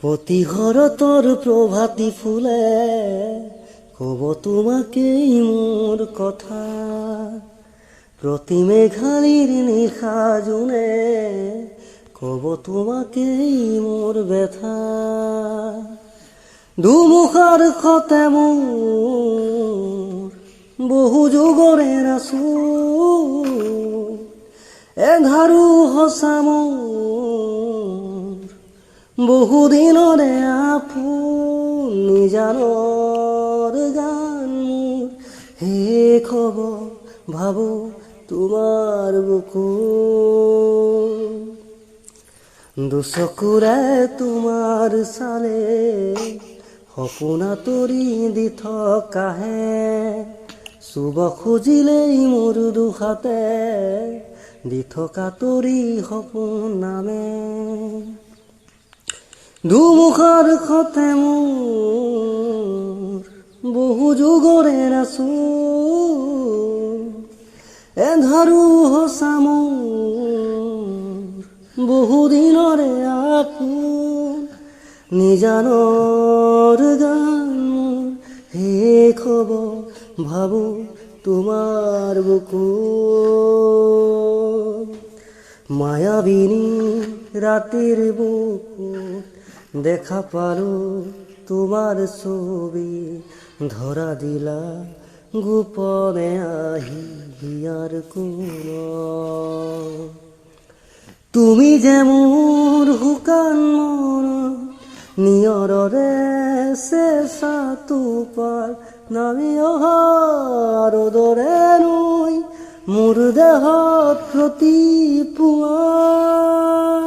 প্রতি ঘরতর প্রভাতী ফুলে কব তোমাকেই মোর কথা, প্রতি মেঘালির নিশা জুনে কব তোমাকেই মোর ব্যথা। দুমুখার খতে মোর বহু যুগরের আঁচোৰ, এঘাৰু সঁচা মোৰ বহুদিনৰে আপোন, নিজানৰ গান মোৰ শেষ হ'ব ভাবো তোমাৰ বুকুত। দুচকুৰে তোমাৰ চালে সপোন আঁতৰি দি থকাহে, চুব খুজিলেই মোৰ দুহাতে দি থকা তৰি সপোন নামে। দুমুখাৰ খতে মোৰ বহু যুগৰে আঁচোৰ, এঘাৰু সঁচা মোৰ বহুদিনৰে আপোন, নিজানৰ গান মোৰ শেষ হ'ব ভাবো তোমাৰ বুকুত। মায়াবিনী ৰাতিৰ বুকুত দেখা পালো তোমাৰ ছবি, ধৰা দিলা গোপনে আহি হিয়াৰ কোণত। তুমি যে মোৰ শুকান মনৰ নিয়ৰৰে চেঁচা টোপাল নামি অহা ৰ'দৰে নৈ মোৰ দেহত প্ৰতি পুৱা।